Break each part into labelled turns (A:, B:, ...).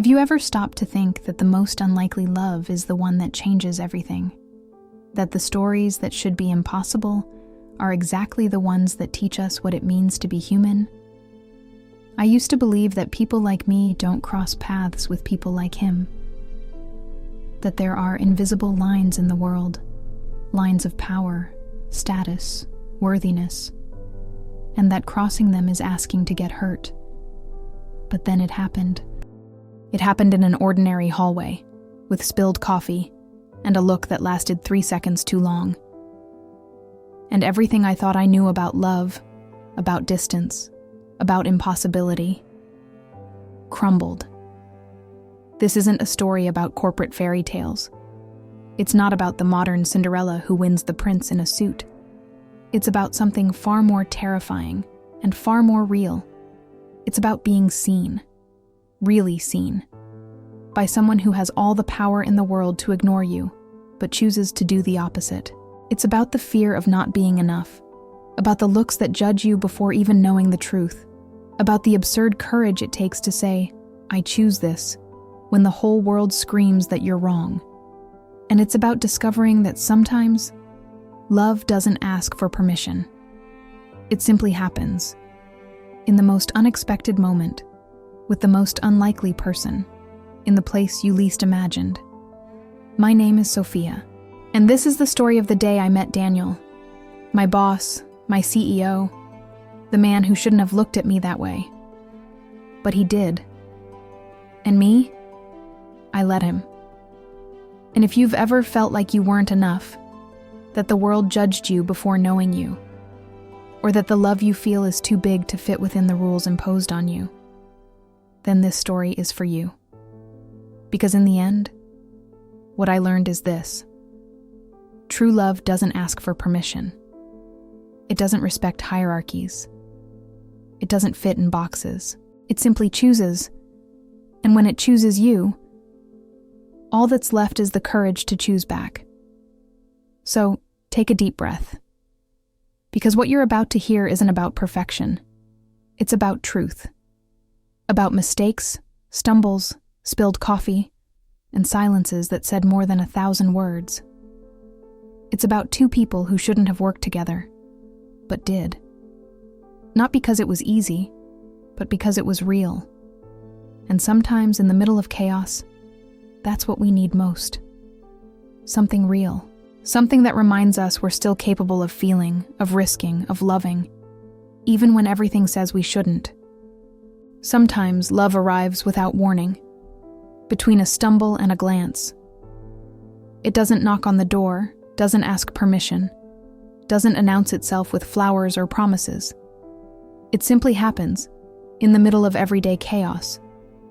A: Have you ever stopped to think that the most unlikely love is the one that changes everything? That the stories that should be impossible are exactly the ones that teach us what it means to be human? I used to believe that people like me don't cross paths with people like him. That there are invisible lines in the world, lines of power, status, worthiness, and that crossing them is asking to get hurt. But then it happened. It happened in an ordinary hallway, with spilled coffee and a look that lasted 3 seconds too long. And everything I thought I knew about love, about distance, about impossibility, crumbled. This isn't a story about corporate fairy tales. It's not about the modern Cinderella who wins the prince in a suit. It's about something far more terrifying and far more real. It's about being seen, really seen, by someone who has all the power in the world to ignore you, but chooses to do the opposite. It's about the fear of not being enough, about the looks that judge you before even knowing the truth, about the absurd courage it takes to say, "I choose this," when the whole world screams that you're wrong. And it's about discovering that sometimes love doesn't ask for permission. It simply happens, in the most unexpected moment, with the most unlikely person, in the place you least imagined. My name is Sofia, and this is the story of the day I met Daniel, my boss, my CEO, the man who shouldn't have looked at me that way. But he did. And me? I let him. And if you've ever felt like you weren't enough, that the world judged you before knowing you, or that the love you feel is too big to fit within the rules imposed on you, then this story is for you. Because in the end, what I learned is this: true love doesn't ask for permission. It doesn't respect hierarchies. It doesn't fit in boxes. It simply chooses. And when it chooses you, all that's left is the courage to choose back. So, take a deep breath. Because what you're about to hear isn't about perfection. It's about truth. About mistakes, stumbles, spilled coffee, and silences that said more than 1,000 words. It's about two people who shouldn't have worked together, but did. Not because it was easy, but because it was real. And sometimes in the middle of chaos, that's what we need most. Something real. Something that reminds us we're still capable of feeling, of risking, of loving, even when everything says we shouldn't. Sometimes love arrives without warning, between a stumble and a glance. It doesn't knock on the door, doesn't ask permission, doesn't announce itself with flowers or promises. It simply happens, in the middle of everyday chaos,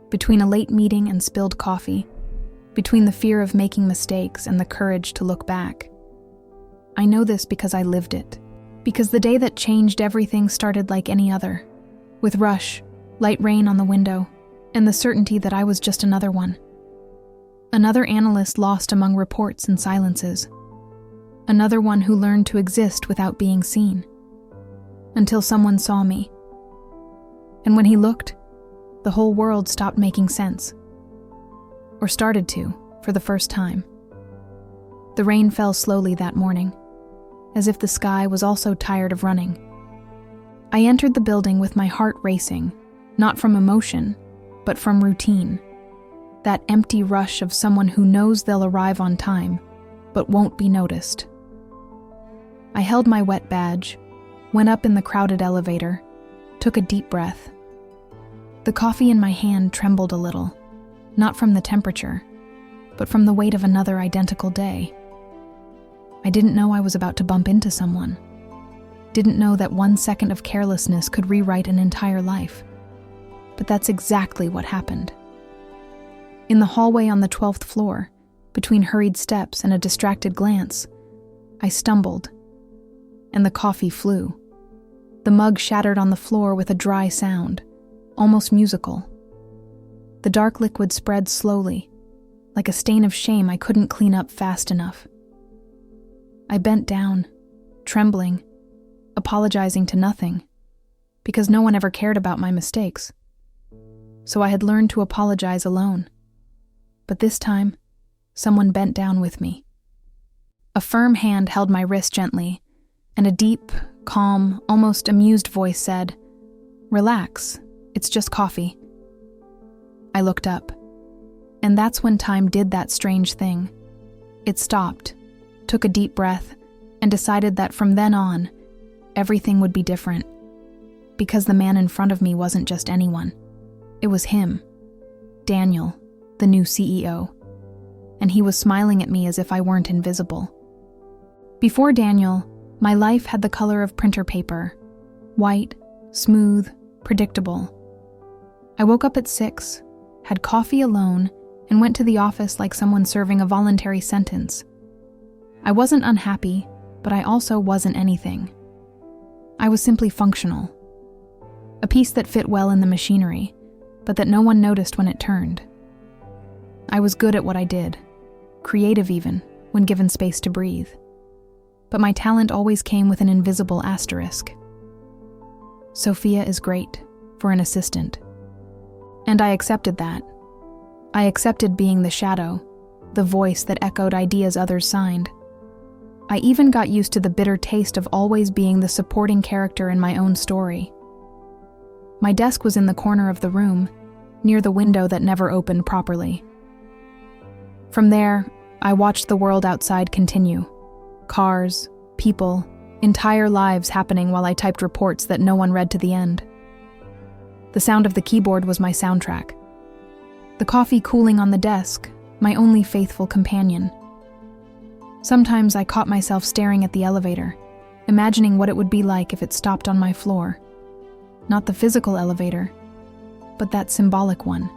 A: between a late meeting and spilled coffee, between the fear of making mistakes and the courage to look back. I know this because I lived it. Because the day that changed everything started like any other, with rush, light rain on the window, and the certainty that I was just another one. Another analyst lost among reports and silences. Another one who learned to exist without being seen. Until someone saw me. And when he looked, the whole world stopped making sense. Or started to, for the first time. The rain fell slowly that morning, as if the sky was also tired of running. I entered the building with my heart racing, not from emotion, but from routine. That empty rush of someone who knows they'll arrive on time, but won't be noticed. I held my wet badge, went up in the crowded elevator, took a deep breath. The coffee in my hand trembled a little. Not from the temperature, but from the weight of another identical day. I didn't know I was about to bump into someone. Didn't know that 1 second of carelessness could rewrite an entire life. But that's exactly what happened. In the hallway on the 12th floor, between hurried steps and a distracted glance, I stumbled, and the coffee flew. The mug shattered on the floor with a dry sound, almost musical. The dark liquid spread slowly, like a stain of shame I couldn't clean up fast enough. I bent down, trembling, apologizing to nothing, because no one ever cared about my mistakes. so I had learned to apologize alone. But this time, someone bent down with me. A firm hand held my wrist gently, and a deep, calm, almost amused voice said, "Relax, it's just coffee." I looked up, and that's when time did that strange thing. It stopped, took a deep breath, and decided that from then on, everything would be different. Because the man in front of me wasn't just anyone. It was him, Daniel, the new CEO. And he was smiling at me as if I weren't invisible. Before Daniel, my life had the color of printer paper. White, smooth, predictable. I woke up at 6, had coffee alone, and went to the office like someone serving a voluntary sentence. I wasn't unhappy, but I also wasn't anything. I was simply functional. A piece that fit well in the machinery, but that no one noticed when it turned. I was good at what I did, creative even, when given space to breathe. But my talent always came with an invisible asterisk. Sofia is great, for an assistant. And I accepted that. I accepted being the shadow, the voice that echoed ideas others signed. I even got used to the bitter taste of always being the supporting character in my own story. My desk was in the corner of the room, near the window that never opened properly. From there, I watched the world outside continue. Cars, people, entire lives happening while I typed reports that no one read to the end. The sound of the keyboard was my soundtrack. The coffee cooling on the desk, my only faithful companion. Sometimes I caught myself staring at the elevator, imagining what it would be like if it stopped on my floor. Not the physical elevator, but that symbolic one.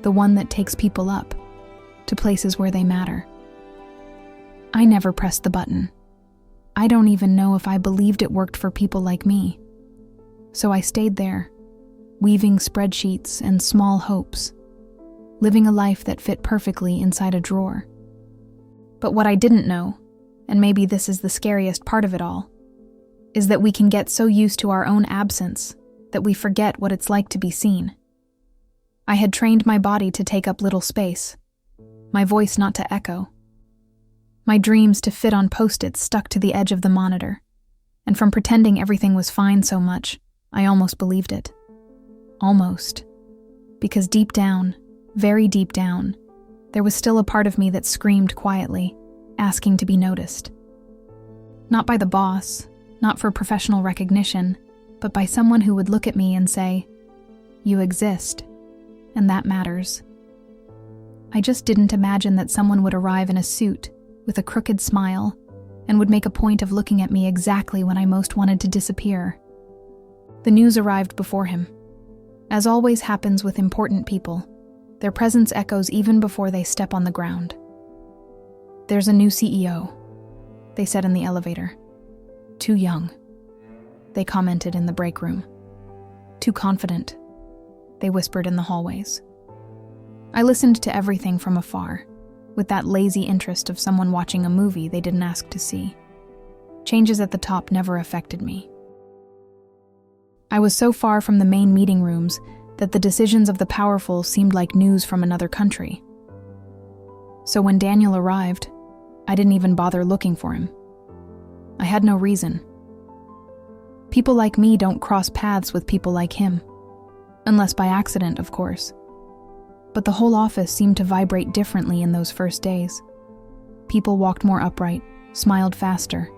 A: The one that takes people up, to places where they matter. I never pressed the button. I don't even know if I believed it worked for people like me. So I stayed there, weaving spreadsheets and small hopes, living a life that fit perfectly inside a drawer. But what I didn't know, and maybe this is the scariest part of it all, is that we can get so used to our own absence that we forget what it's like to be seen. I had trained my body to take up little space, my voice not to echo, my dreams to fit on Post-its stuck to the edge of the monitor, and from pretending everything was fine so much, I almost believed it. Almost. Because deep down, very deep down, there was still a part of me that screamed quietly, asking to be noticed. Not by the boss, not for professional recognition, but by someone who would look at me and say, "You exist, and that matters." I just didn't imagine that someone would arrive in a suit, with a crooked smile, and would make a point of looking at me exactly when I most wanted to disappear. The news arrived before him. As always happens with important people, their presence echoes even before they step on the ground. "There's a new CEO," they said in the elevator. "Too young," they commented in the break room. "Too confident," they whispered in the hallways. I listened to everything from afar, with that lazy interest of someone watching a movie they didn't ask to see. Changes at the top never affected me. I was so far from the main meeting rooms that the decisions of the powerful seemed like news from another country. So when Daniel arrived, I didn't even bother looking for him. I had no reason. People like me don't cross paths with people like him. Unless by accident, of course. But the whole office seemed to vibrate differently in those first days. People walked more upright, smiled faster,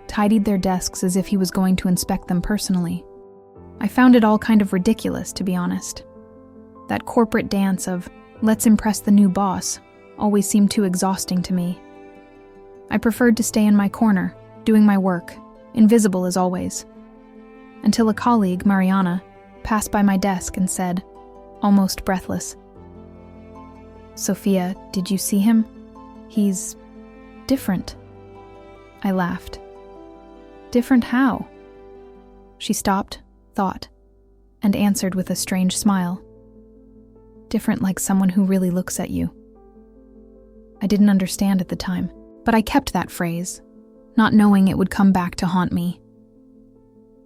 A: tidied their desks as if he was going to inspect them personally. I found it all kind of ridiculous, to be honest. That corporate dance of, let's impress the new boss, always seemed too exhausting to me. I preferred to stay in my corner, doing my work, invisible as always. Until a colleague, Mariana, passed by my desk and said, almost breathless, "Sofia, did you see him? He's different." I laughed. "Different how?" She stopped, thought, and answered with a strange smile. "Different like someone who really looks at you." I didn't understand at the time, but I kept that phrase, not knowing it would come back to haunt me.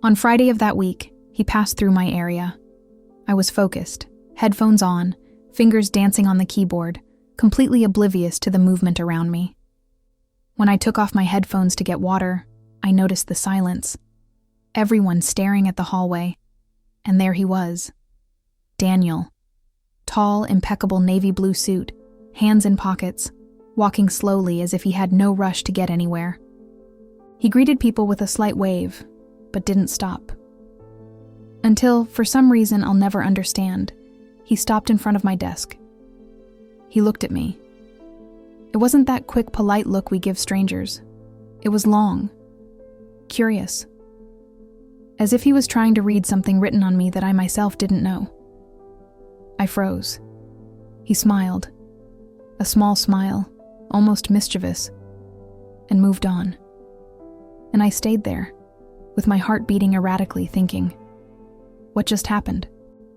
A: On Friday of that week, he passed through my area. I was focused, headphones on, fingers dancing on the keyboard, completely oblivious to the movement around me. When I took off my headphones to get water, I noticed the silence. Everyone staring at the hallway. And there he was. Daniel. Tall, impeccable navy blue suit, hands in pockets, walking slowly as if he had no rush to get anywhere. He greeted people with a slight wave, but didn't stop. Until, for some reason I'll never understand, he stopped in front of my desk. He looked at me. It wasn't that quick, polite look we give strangers. It was long, curious, as if he was trying to read something written on me that I myself didn't know. I froze. He smiled, a small smile, almost mischievous, and moved on. And I stayed there, with my heart beating erratically, thinking, what just happened?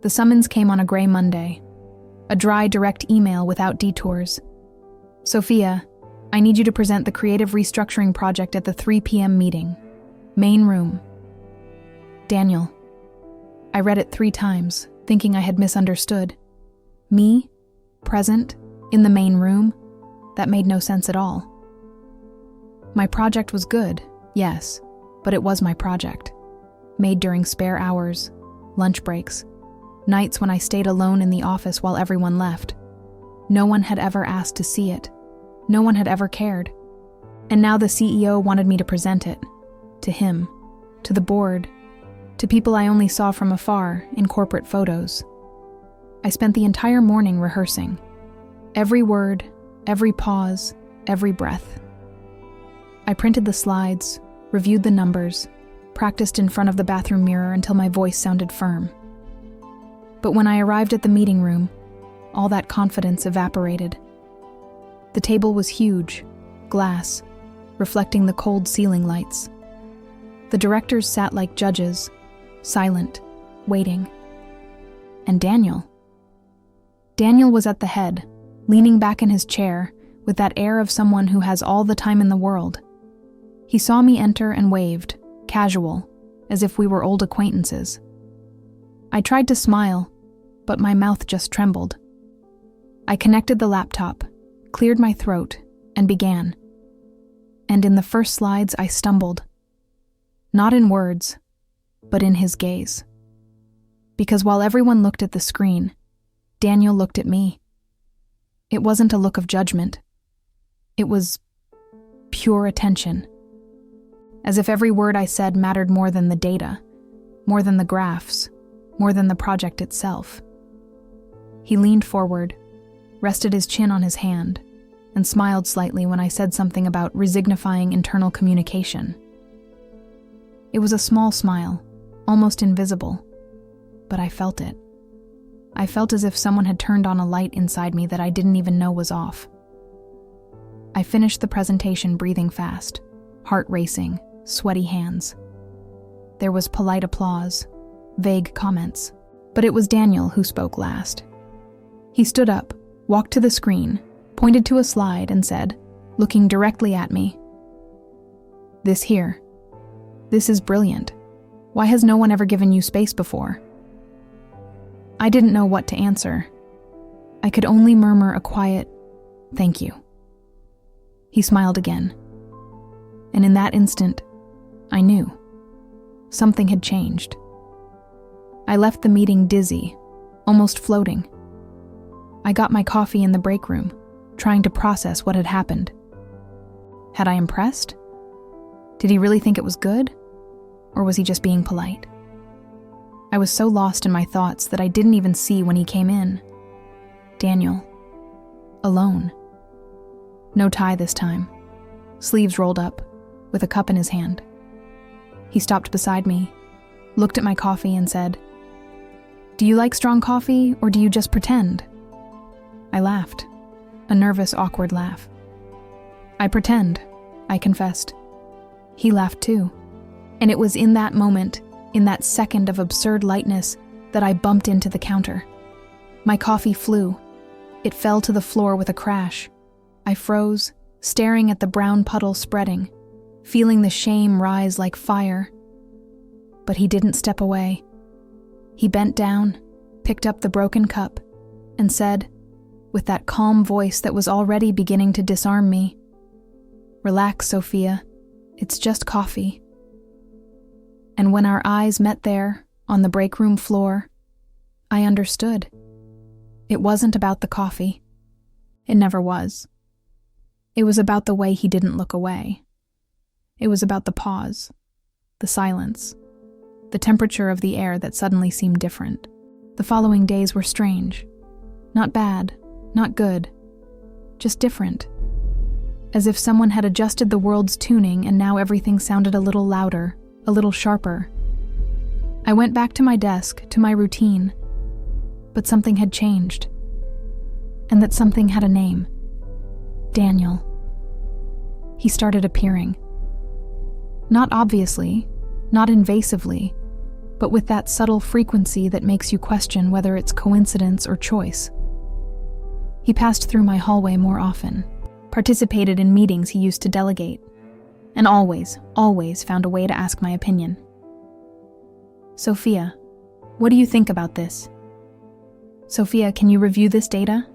A: The summons came on a gray Monday, a dry, direct email without detours. Sophia, I need you to present the creative restructuring project at the 3 p.m. meeting. Main room. Daniel. I read it 3 times, thinking I had misunderstood. Me? Present? In the main room? That made no sense at all. My project was good, yes, but it was my project. Made during spare hours, lunch breaks, nights when I stayed alone in the office while everyone left. No one had ever asked to see it. No one had ever cared. And now the CEO wanted me to present it. To him. To the board. To people I only saw from afar in corporate photos. I spent the entire morning rehearsing. Every word, every pause, every breath. I printed the slides, reviewed the numbers, practiced in front of the bathroom mirror until my voice sounded firm. But when I arrived at the meeting room, all that confidence evaporated. The table was huge, glass, reflecting the cold ceiling lights. The directors sat like judges, silent, waiting. And Daniel. Daniel was at the head, leaning back in his chair, with that air of someone who has all the time in the world. He saw me enter and waved, casual, as if we were old acquaintances. I tried to smile, but my mouth just trembled. I connected the laptop, cleared my throat, and began. And in the first slides, I stumbled. Not in words, but in his gaze. Because while everyone looked at the screen, Daniel looked at me. It wasn't a look of judgment. It was pure attention. As if every word I said mattered more than the data, more than the graphs, more than the project itself. He leaned forward, rested his chin on his hand, and smiled slightly when I said something about resignifying internal communication. It was a small smile, almost invisible, but I felt it. I felt as if someone had turned on a light inside me that I didn't even know was off. I finished the presentation breathing fast, heart racing, sweaty hands. There was polite applause, vague comments, but it was Daniel who spoke last. He stood up, walked to the screen, pointed to a slide and said, looking directly at me, "This here. This is brilliant. Why has no one ever given you space before?" I didn't know what to answer. I could only murmur a quiet, "Thank you." He smiled again. And in that instant, I knew. Something had changed. I left the meeting dizzy, almost floating. I got my coffee in the break room, trying to process what had happened. Had I impressed? Did he really think it was good? Or was he just being polite? I was so lost in my thoughts that I didn't even see when he came in. Daniel. Alone. No tie this time. Sleeves rolled up, with a cup in his hand. He stopped beside me, looked at my coffee and said, "Do you like strong coffee, or do you just pretend?" I laughed, a nervous, awkward laugh. "I pretend," I confessed. He laughed too, and it was in that moment, in that second of absurd lightness, that I bumped into the counter. My coffee flew. It fell to the floor with a crash. I froze, staring at the brown puddle spreading, feeling the shame rise like fire. But he didn't step away. He bent down, picked up the broken cup, and said, with that calm voice that was already beginning to disarm me, "Relax, Sophia. It's just coffee." And when our eyes met there, on the break room floor, I understood. It wasn't about the coffee. It never was. It was about the way he didn't look away. It was about the pause, the silence, the temperature of the air that suddenly seemed different. The following days were strange. Not bad, not good, just different. As if someone had adjusted the world's tuning and now everything sounded a little louder, a little sharper. I went back to my desk, to my routine, but something had changed. And that something had a name. Daniel. He started appearing. Not obviously, not invasively, but with that subtle frequency that makes you question whether it's coincidence or choice. He passed through my hallway more often, participated in meetings he used to delegate, and always found a way to ask my opinion. "Sophia, what do you think about this? Sophia, can you review this data?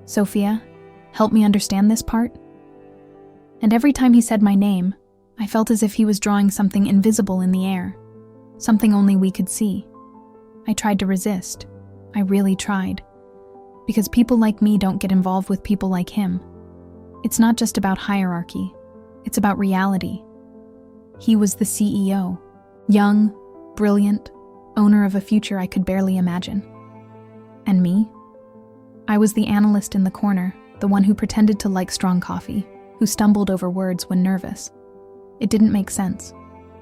A: Sophia, help me understand this part?" And every time he said my name, I felt as if he was drawing something invisible in the air, something only we could see. I tried to resist. I really tried. Because people like me don't get involved with people like him. It's not just about hierarchy. It's about reality. He was the CEO, young, brilliant, owner of a future I could barely imagine. And me? I was the analyst in the corner, the one who pretended to like strong coffee, who stumbled over words when nervous. It didn't make sense,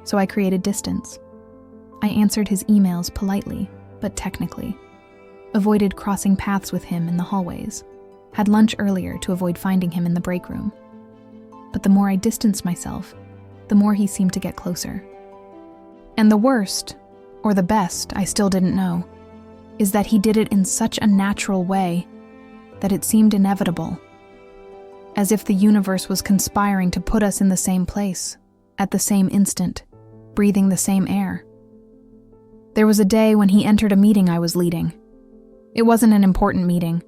A: so I created distance. I answered his emails politely, but technically. Avoided crossing paths with him in the hallways. Had lunch earlier to avoid finding him in the break room. But the more I distanced myself, the more he seemed to get closer. And the worst, or the best, I still didn't know, is that he did it in such a natural way that it seemed inevitable. As if the universe was conspiring to put us in the same place, at the same instant, breathing the same air. There was a day when he entered a meeting I was leading. It wasn't an important meeting,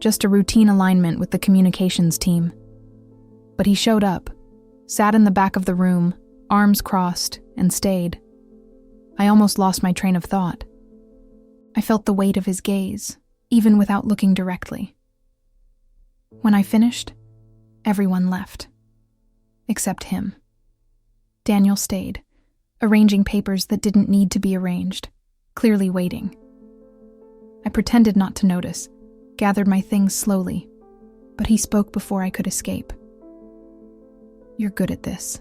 A: just a routine alignment with the communications team. But he showed up, sat in the back of the room, arms crossed, and stayed. I almost lost my train of thought. I felt the weight of his gaze, even without looking directly. When I finished, everyone left. Except him. Daniel stayed, arranging papers that didn't need to be arranged, clearly waiting. I pretended not to notice, gathered my things slowly, but he spoke before I could escape. "You're good at this."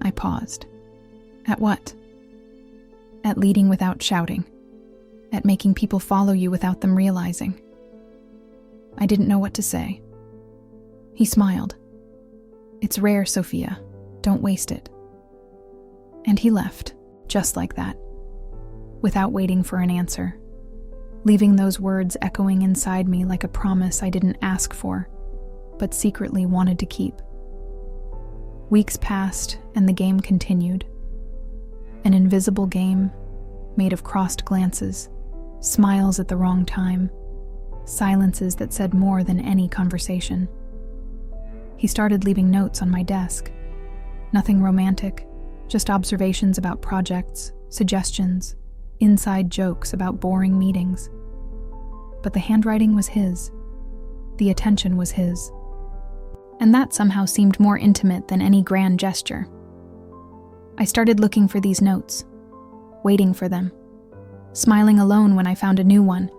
A: I paused. "At what?" "At leading without shouting. At making people follow you without them realizing." I didn't know what to say. He smiled. "It's rare, Sophia. Don't waste it." And he left, just like that, without waiting for an answer, leaving those words echoing inside me like a promise I didn't ask for, but secretly wanted to keep. Weeks passed, and the game continued. An invisible game, made of crossed glances, smiles at the wrong time, silences that said more than any conversation. He started leaving notes on my desk. Nothing romantic, just observations about projects, suggestions, inside jokes about boring meetings. But the handwriting was his. The attention was his. And that somehow seemed more intimate than any grand gesture. I started looking for these notes, waiting for them, smiling alone when I found a new one,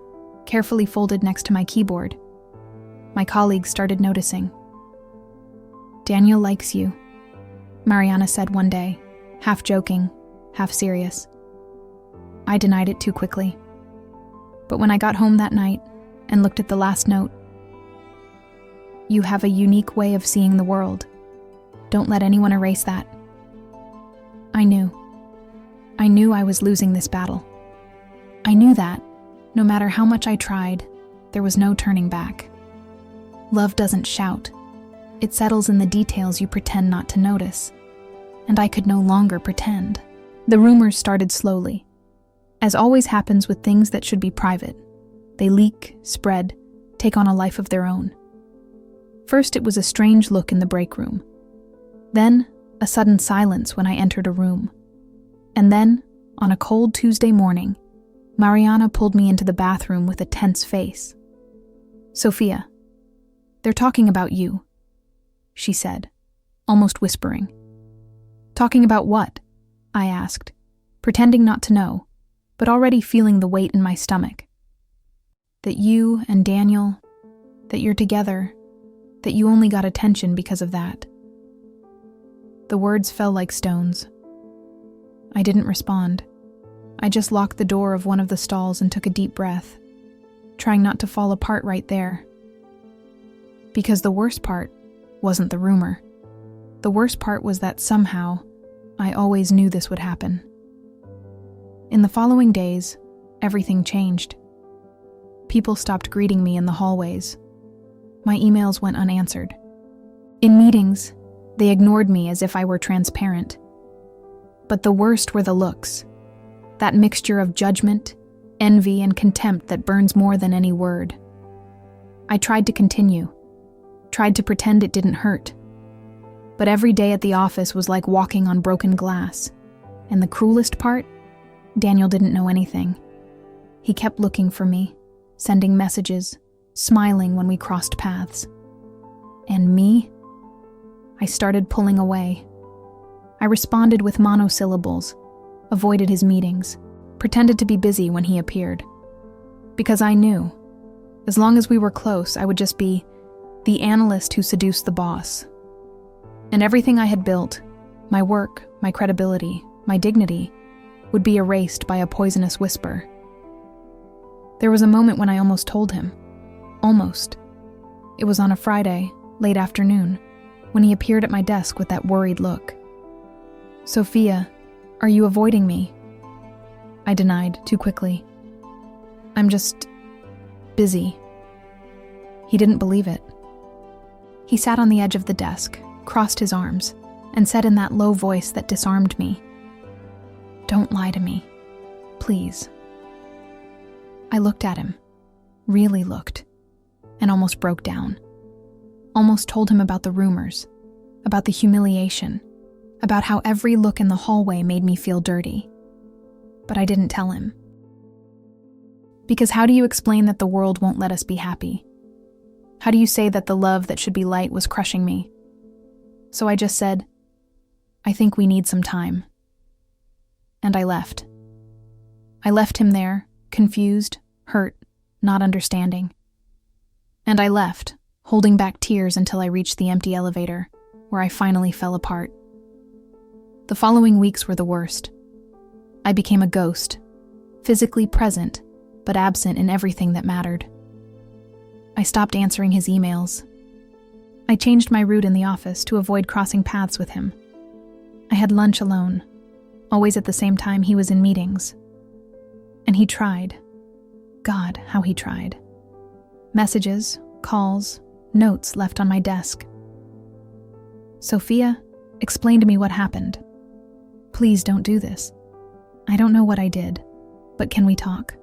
A: carefully folded next to my keyboard. My colleagues started noticing. "Daniel likes you," Mariana said one day, half joking, half serious. I denied it too quickly. But when I got home that night and looked at the last note, "You have a unique way of seeing the world. Don't let anyone erase that." I knew. I knew I was losing this battle. I knew that, no matter how much I tried, there was no turning back. Love doesn't shout. It settles in the details you pretend not to notice. And I could no longer pretend. The rumors started slowly. As always happens with things that should be private, they leak, spread, take on a life of their own. First, it was a strange look in the break room. Then, a sudden silence when I entered a room. And then, on a cold Tuesday morning, Mariana pulled me into the bathroom with a tense face. "Sofia, they're talking about you," she said, almost whispering. "Talking about what?" I asked, pretending not to know, but already feeling the weight in my stomach. "That you and Daniel, that you're together, that you only got attention because of that." The words fell like stones. I didn't respond. I just locked the door of one of the stalls and took a deep breath, trying not to fall apart right there. Because the worst part wasn't the rumor. The worst part was that somehow, I always knew this would happen. In the following days, everything changed. People stopped greeting me in the hallways. My emails went unanswered. In meetings, they ignored me as if I were transparent. But the worst were the looks. That mixture of judgment, envy, and contempt that burns more than any word. I tried to continue, tried to pretend it didn't hurt. But every day at the office was like walking on broken glass. And the cruelest part? Daniel didn't know anything. He kept looking for me, sending messages, smiling when we crossed paths. And me? I started pulling away. I responded with monosyllables, avoided his meetings, pretended to be busy when he appeared. Because I knew, as long as we were close, I would just be the analyst who seduced the boss. And everything I had built, my work, my credibility, my dignity, would be erased by a poisonous whisper. There was a moment when I almost told him. Almost. It was on a Friday, late afternoon, when he appeared at my desk with that worried look. "Sofia, are you avoiding me?" I denied too quickly. "I'm just busy." He didn't believe it. He sat on the edge of the desk, crossed his arms, and said in that low voice that disarmed me, "Don't lie to me, please." I looked at him, really looked, and almost broke down. Almost told him about the rumors, about the humiliation, about how every look in the hallway made me feel dirty. But I didn't tell him. Because how do you explain that the world won't let us be happy? How do you say that the love that should be light was crushing me? So I just said, "I think we need some time." And I left. I left him there, confused, hurt, not understanding. And I left, holding back tears until I reached the empty elevator, where I finally fell apart. The following weeks were the worst. I became a ghost, physically present, but absent in everything that mattered. I stopped answering his emails. I changed my route in the office to avoid crossing paths with him. I had lunch alone, always at the same time he was in meetings. And he tried. God, how he tried. Messages, calls, notes left on my desk. "Sofia, explain to me what happened. Please don't do this. I don't know what I did, but can we talk?"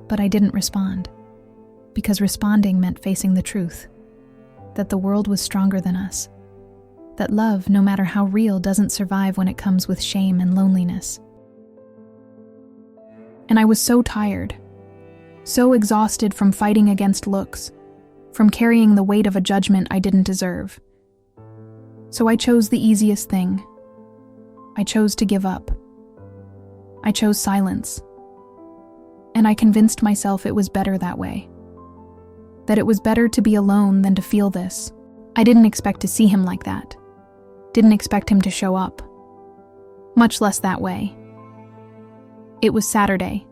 A: But I didn't respond, because responding meant facing the truth, that the world was stronger than us, that love, no matter how real, doesn't survive when it comes with shame and loneliness. And I was so tired, so exhausted from fighting against looks, from carrying the weight of a judgment I didn't deserve. So I chose the easiest thing. I chose to give up. I chose silence. And I convinced myself it was better that way. That it was better to be alone than to feel this. I didn't expect to see him like that. Didn't expect him to show up. Much less that way. It was Saturday,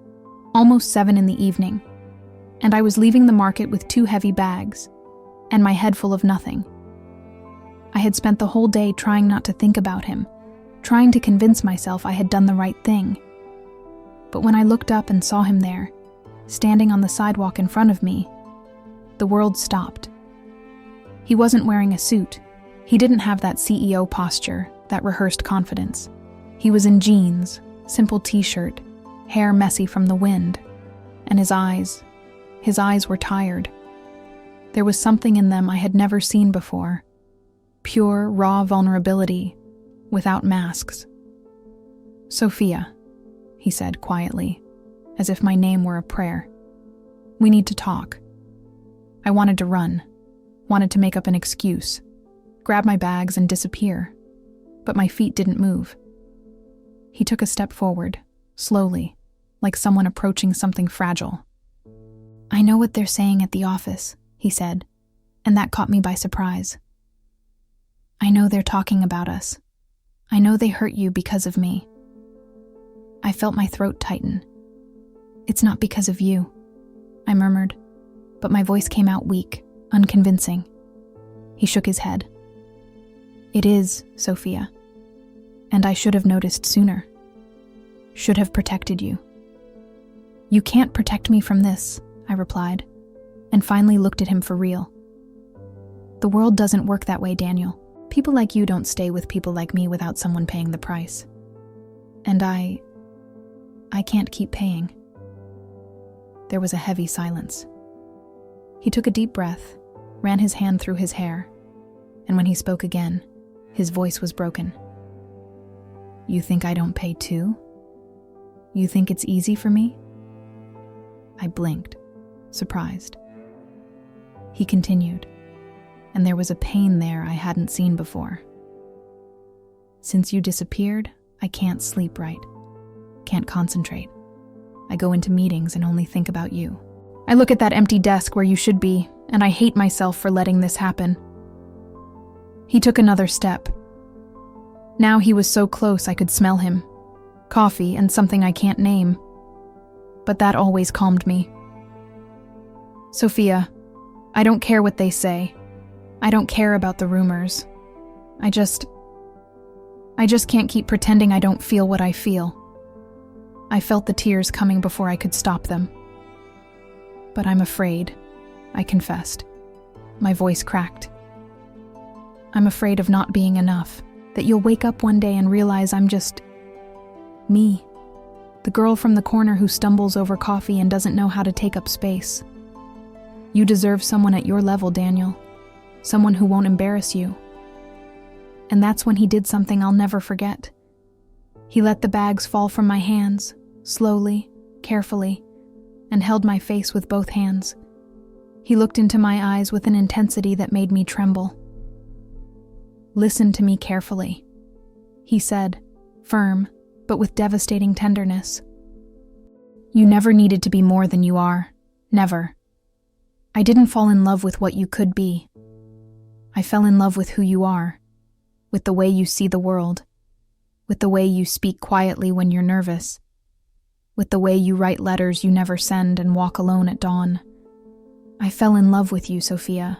A: almost 7 in the evening, and I was leaving the market with 2 heavy bags, and my head full of nothing. I had spent the whole day trying not to think about him, trying to convince myself I had done the right thing. But when I looked up and saw him there, standing on the sidewalk in front of me, the world stopped. He wasn't wearing a suit. He didn't have that CEO posture, that rehearsed confidence. He was in jeans, simple t-shirt, hair messy from the wind, and his eyes were tired. There was something in them I had never seen before. Pure, raw vulnerability, without masks. "Sophia," he said quietly, as if my name were a prayer. "We need to talk." I wanted to run, wanted to make up an excuse, grab my bags and disappear, but my feet didn't move. He took a step forward, slowly, like someone approaching something fragile. "I know what they're saying at the office," he said, and that caught me by surprise. "I know they're talking about us. I know they hurt you because of me." I felt my throat tighten. "It's not because of you," I murmured, but my voice came out weak, unconvincing. He shook his head. "It is, Sophia. And I should have noticed sooner. Should have protected you." "You can't protect me from this," I replied, and finally looked at him for real. "The world doesn't work that way, Daniel. People like you don't stay with people like me without someone paying the price. And I can't keep paying." There was a heavy silence. He took a deep breath, ran his hand through his hair, and when he spoke again, his voice was broken. "You think I don't pay too? You think it's easy for me?" I blinked, surprised. He continued, and there was a pain there I hadn't seen before. "Since you disappeared, I can't sleep right. Can't concentrate. I go into meetings and only think about you. I look at that empty desk where you should be, and I hate myself for letting this happen." He took another step. Now he was so close I could smell him. Coffee and something I can't name. But that always calmed me. "Sophia, I don't care what they say. I don't care about the rumors. I just can't keep pretending I don't feel what I feel." I felt the tears coming before I could stop them. "But I'm afraid," I confessed. My voice cracked. "I'm afraid of not being enough, that you'll wake up one day and realize I'm just me, the girl from the corner who stumbles over coffee and doesn't know how to take up space. You deserve someone at your level, Daniel, someone who won't embarrass you." And that's when he did something I'll never forget. He let the bags fall from my hands, slowly, carefully, and held my face with both hands. He looked into my eyes with an intensity that made me tremble. "Listen to me carefully," he said, firm, but with devastating tenderness. "You never needed to be more than you are. Never. I didn't fall in love with what you could be. I fell in love with who you are, with the way you see the world, with the way you speak quietly when you're nervous, with the way you write letters you never send and walk alone at dawn. I fell in love with you, Sophia,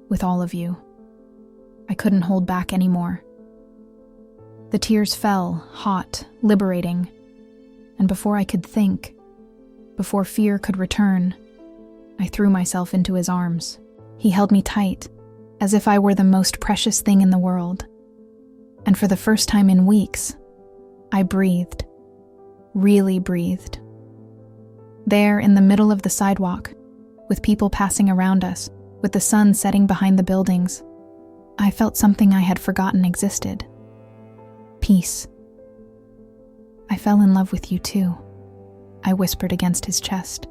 A: with all of you. I couldn't hold back anymore." The tears fell, hot, liberating, and before I could think, before fear could return, I threw myself into his arms. He held me tight, as if I were the most precious thing in the world. And for the first time in weeks, I breathed, really breathed. There in the middle of the sidewalk, with people passing around us, with the sun setting behind the buildings, I felt something I had forgotten existed. Peace. "I fell in love with you too," I whispered against his chest.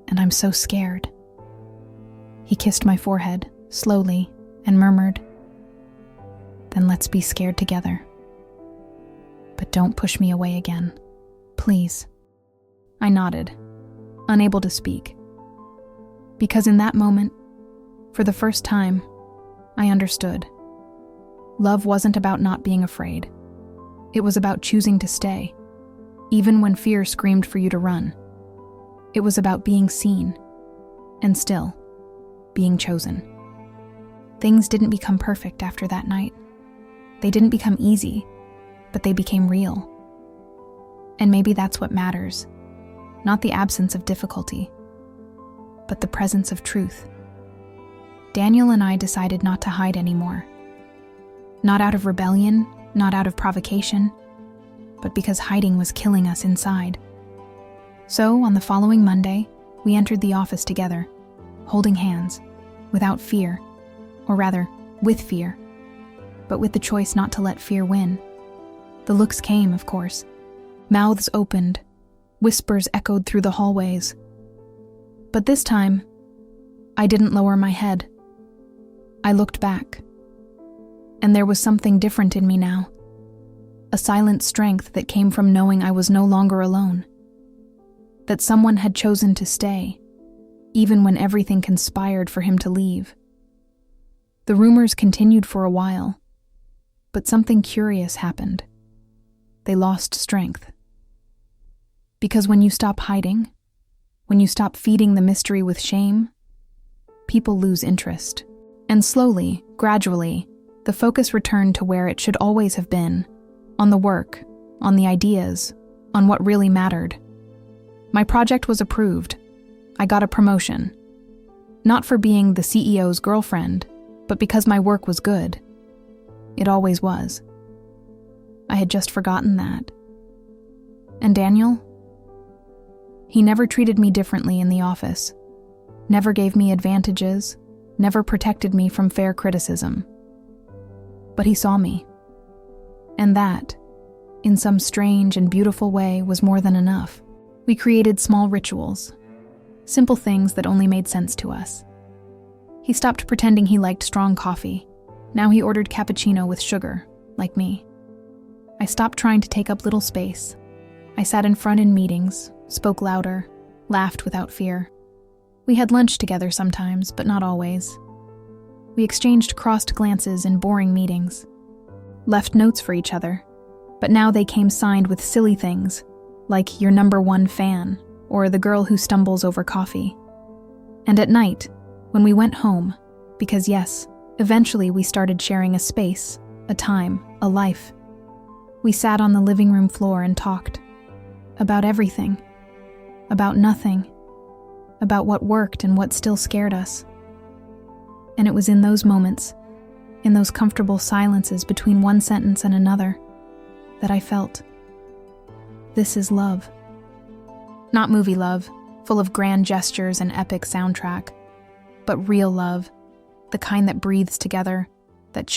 A: "And I'm so scared." He kissed my forehead, slowly, and murmured, "Then let's be scared together. But don't push me away again. Please." I nodded, unable to speak. Because in that moment, for the first time, I understood. Love wasn't about not being afraid. It was about choosing to stay, even when fear screamed for you to run. It was about being seen, and still, being chosen. Things didn't become perfect after that night. They didn't become easy, but they became real. And maybe that's what matters. Not the absence of difficulty, but the presence of truth. Daniel and I decided not to hide anymore. Not out of rebellion, not out of provocation, but because hiding was killing us inside. So, on the following Monday, we entered the office together, holding hands, without fear, or rather, with fear, but with the choice not to let fear win. The looks came, of course. Mouths opened, whispers echoed through the hallways. But this time, I didn't lower my head. I looked back, and there was something different in me now. A silent strength that came from knowing I was no longer alone. That someone had chosen to stay, even when everything conspired for him to leave. The rumors continued for a while, but something curious happened. They lost strength. Because when you stop hiding, when you stop feeding the mystery with shame, people lose interest. And slowly, gradually, the focus returned to where it should always have been, on the work, on the ideas, on what really mattered. My project was approved. I got a promotion. Not for being the CEO's girlfriend, but because my work was good. It always was. I had just forgotten that. And Daniel? He never treated me differently in the office, never gave me advantages, never protected me from fair criticism. But he saw me. And that, in some strange and beautiful way, was more than enough. We created small rituals, simple things that only made sense to us. He stopped pretending he liked strong coffee. Now he ordered cappuccino with sugar, like me. I stopped trying to take up little space. I sat in front in meetings, spoke louder, laughed without fear. We had lunch together sometimes, but not always. We exchanged crossed glances in boring meetings, left notes for each other, but now they came signed with silly things, like your #1 fan, or the girl who stumbles over coffee. And at night, when we went home, because yes, eventually we started sharing a space, a time, a life. We sat on the living room floor and talked. About everything. About nothing. About what worked and what still scared us. And it was in those moments, in those comfortable silences between one sentence and another, that I felt, this is love. Not movie love, full of grand gestures and epic soundtrack, but real love, the kind that breathes together, that